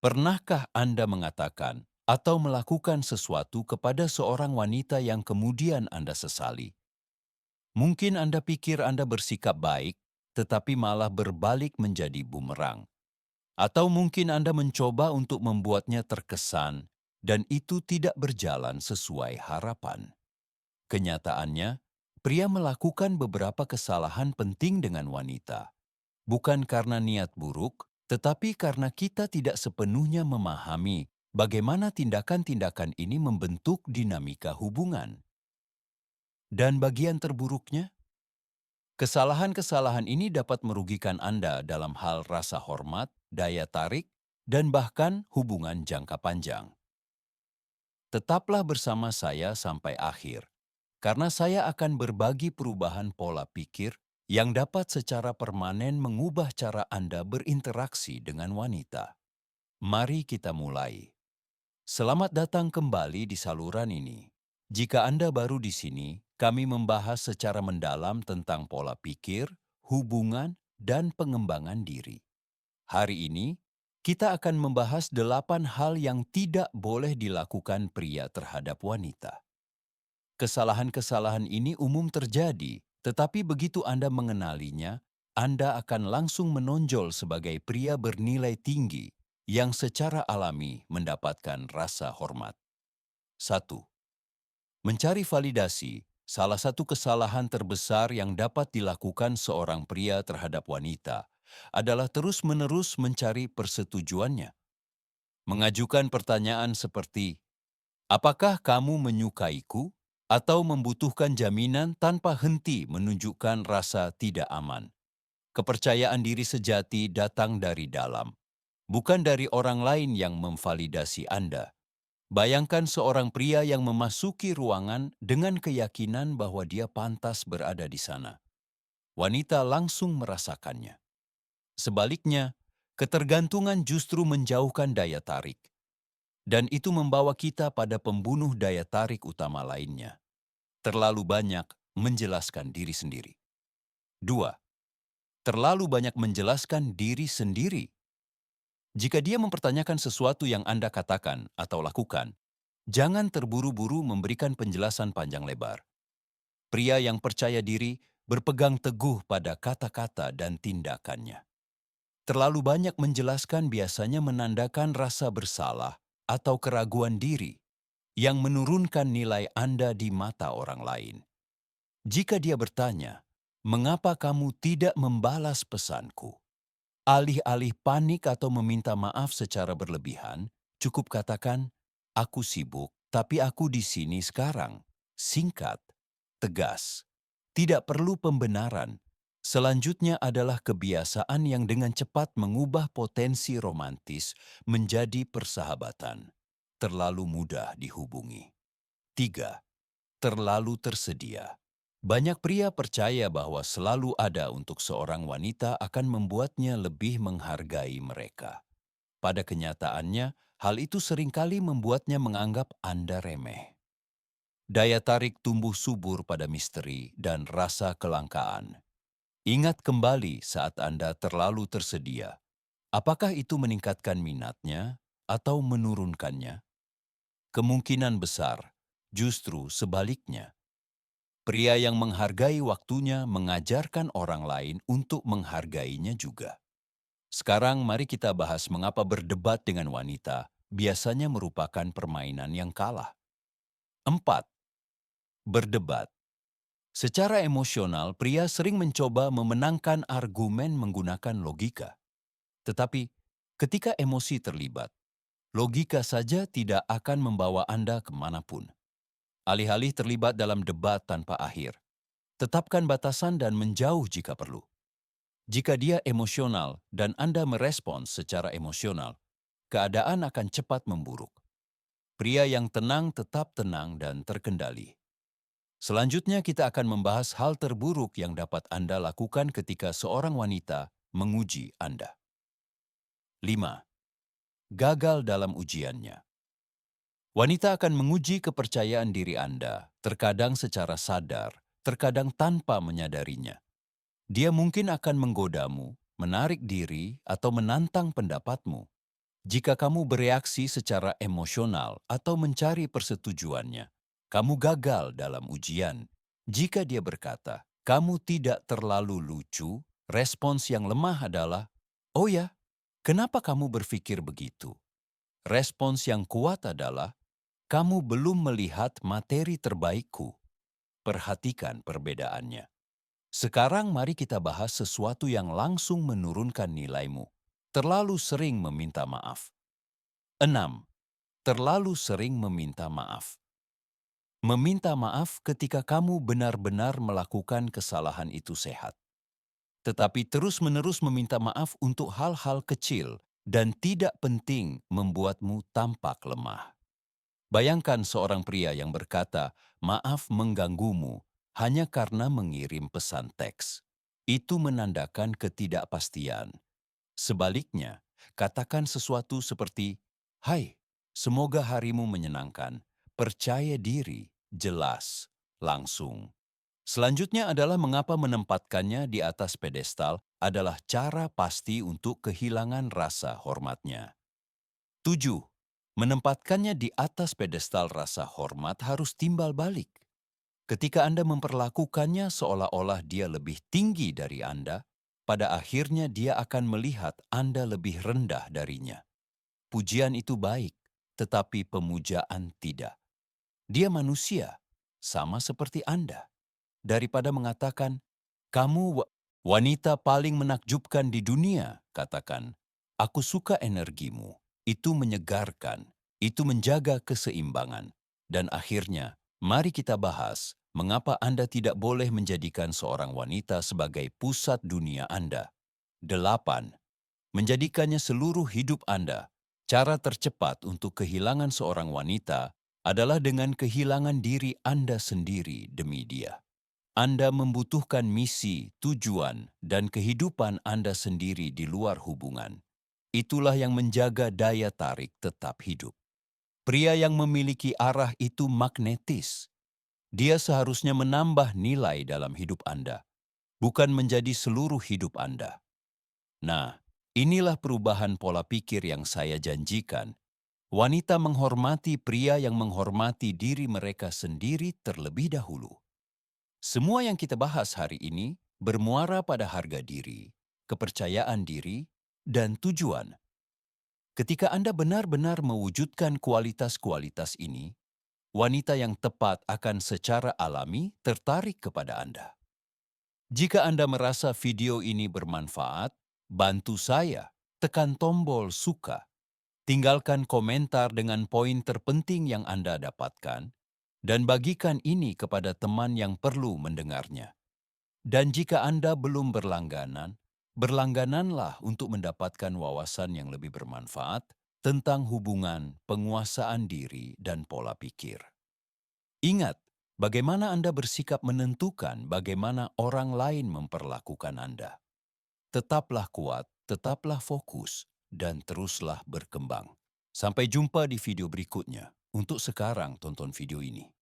Pernahkah Anda mengatakan atau melakukan sesuatu kepada seorang wanita yang kemudian Anda sesali? Mungkin Anda pikir Anda bersikap baik, tetapi malah berbalik menjadi bumerang. Atau mungkin Anda mencoba untuk membuatnya terkesan, dan itu tidak berjalan sesuai harapan. Kenyataannya, pria melakukan beberapa kesalahan penting dengan wanita. Bukan karena niat buruk, tetapi karena kita tidak sepenuhnya memahami bagaimana tindakan-tindakan ini membentuk dinamika hubungan. Dan bagian terburuknya, kesalahan-kesalahan ini dapat merugikan Anda dalam hal rasa hormat, daya tarik, dan bahkan hubungan jangka panjang. Tetaplah bersama saya sampai akhir, karena saya akan berbagi perubahan pola pikir yang dapat secara permanen mengubah cara Anda berinteraksi dengan wanita. Mari kita mulai. Selamat datang kembali di saluran ini. Jika Anda baru di sini, kami membahas secara mendalam tentang pola pikir, hubungan, dan pengembangan diri. Hari ini, kita akan membahas 8 hal yang tidak boleh dilakukan pria terhadap wanita. Kesalahan-kesalahan ini umum terjadi, tetapi begitu Anda mengenalinya, Anda akan langsung menonjol sebagai pria bernilai tinggi yang secara alami mendapatkan rasa hormat. 1. Mencari validasi, salah satu kesalahan terbesar yang dapat dilakukan seorang pria terhadap wanita adalah terus-menerus mencari persetujuannya. Mengajukan pertanyaan seperti, "Apakah kamu menyukaiku?" atau membutuhkan jaminan tanpa henti menunjukkan rasa tidak aman. Kepercayaan diri sejati datang dari dalam, bukan dari orang lain yang memvalidasi Anda. Bayangkan seorang pria yang memasuki ruangan dengan keyakinan bahwa dia pantas berada di sana. Wanita langsung merasakannya. Sebaliknya, ketergantungan justru menjauhkan daya tarik. Dan itu membawa kita pada pembunuh daya tarik utama lainnya. Terlalu banyak menjelaskan diri sendiri. 2. Terlalu banyak menjelaskan diri sendiri. Jika dia mempertanyakan sesuatu yang Anda katakan atau lakukan, jangan terburu-buru memberikan penjelasan panjang lebar. Pria yang percaya diri berpegang teguh pada kata-kata dan tindakannya. Terlalu banyak menjelaskan biasanya menandakan rasa bersalah atau keraguan diri yang menurunkan nilai Anda di mata orang lain. Jika dia bertanya, "Mengapa kamu tidak membalas pesanku?" Alih-alih panik atau meminta maaf secara berlebihan, cukup katakan, "Aku sibuk, tapi aku di sini sekarang." Singkat, tegas. Tidak perlu pembenaran. Selanjutnya adalah kebiasaan yang dengan cepat mengubah potensi romantis menjadi persahabatan. Terlalu mudah dihubungi. 3. Terlalu tersedia. Banyak pria percaya bahwa selalu ada untuk seorang wanita akan membuatnya lebih menghargai mereka. Pada kenyataannya, hal itu seringkali membuatnya menganggap Anda remeh. Daya tarik tumbuh subur pada misteri dan rasa kelangkaan. Ingat kembali saat Anda terlalu tersedia. Apakah itu meningkatkan minatnya atau menurunkannya? Kemungkinan besar, justru sebaliknya. Pria yang menghargai waktunya mengajarkan orang lain untuk menghargainya juga. Sekarang mari kita bahas mengapa berdebat dengan wanita biasanya merupakan permainan yang kalah. 4. Berdebat. Secara emosional, pria sering mencoba memenangkan argumen menggunakan logika. Tetapi, ketika emosi terlibat, logika saja tidak akan membawa Anda kemanapun. Alih-alih terlibat dalam debat tanpa akhir, tetapkan batasan dan menjauh jika perlu. Jika dia emosional dan Anda merespons secara emosional, keadaan akan cepat memburuk. Pria yang tenang tetap tenang dan terkendali. Selanjutnya kita akan membahas hal terburuk yang dapat Anda lakukan ketika seorang wanita menguji Anda. 5. Gagal dalam ujiannya. Wanita akan menguji kepercayaan diri Anda, terkadang secara sadar, terkadang tanpa menyadarinya. Dia mungkin akan menggodamu, menarik diri, atau menantang pendapatmu. Jika kamu bereaksi secara emosional atau mencari persetujuannya, kamu gagal dalam ujian. Jika dia berkata, kamu tidak terlalu lucu, respons yang lemah adalah, "Oh ya, kenapa kamu berpikir begitu?" Respons yang kuat adalah, "Kamu belum melihat materi terbaikku." Perhatikan perbedaannya. Sekarang mari kita bahas sesuatu yang langsung menurunkan nilaimu. Terlalu sering meminta maaf. 6. Terlalu sering meminta maaf. Meminta maaf ketika kamu benar-benar melakukan kesalahan itu sehat. Tetapi terus-menerus meminta maaf untuk hal-hal kecil dan tidak penting membuatmu tampak lemah. Bayangkan seorang pria yang berkata, "Maaf mengganggumu," hanya karena mengirim pesan teks. Itu menandakan ketidakpastian. Sebaliknya, katakan sesuatu seperti, "Hai, semoga harimu menyenangkan, percaya diri, jelas, langsung." Selanjutnya adalah mengapa menempatkannya di atas pedestal adalah cara pasti untuk kehilangan rasa hormatnya. 7. Menempatkannya di atas pedestal rasa hormat harus timbal balik. Ketika Anda memperlakukannya seolah-olah dia lebih tinggi dari Anda, pada akhirnya dia akan melihat Anda lebih rendah darinya. Pujian itu baik, tetapi pemujaan tidak. Dia manusia, sama seperti Anda. Daripada mengatakan, "Kamu wanita paling menakjubkan di dunia," katakan, "Aku suka energimu." Itu menyegarkan, itu menjaga keseimbangan. Dan akhirnya, mari kita bahas mengapa Anda tidak boleh menjadikan seorang wanita sebagai pusat dunia Anda. 8. Menjadikannya seluruh hidup Anda. Cara tercepat untuk kehilangan seorang wanita adalah dengan kehilangan diri Anda sendiri demi dia. Anda membutuhkan misi, tujuan, dan kehidupan Anda sendiri di luar hubungan. Itulah yang menjaga daya tarik tetap hidup. Pria yang memiliki arah itu magnetis. Dia seharusnya menambah nilai dalam hidup Anda, bukan menjadi seluruh hidup Anda. Nah, inilah perubahan pola pikir yang saya janjikan. Wanita menghormati pria yang menghormati diri mereka sendiri terlebih dahulu. Semua yang kita bahas hari ini bermuara pada harga diri, kepercayaan diri, dan tujuan. Ketika Anda benar-benar mewujudkan kualitas-kualitas ini, wanita yang tepat akan secara alami tertarik kepada Anda. Jika Anda merasa video ini bermanfaat, bantu saya, tekan tombol suka, tinggalkan komentar dengan poin terpenting yang Anda dapatkan, dan bagikan ini kepada teman yang perlu mendengarnya. Dan jika Anda belum berlangganan, berlanggananlah untuk mendapatkan wawasan yang lebih bermanfaat tentang hubungan, penguasaan diri, dan pola pikir. Ingat, bagaimana Anda bersikap menentukan bagaimana orang lain memperlakukan Anda. Tetaplah kuat, tetaplah fokus, dan teruslah berkembang. Sampai jumpa di video berikutnya. Untuk sekarang, tonton video ini.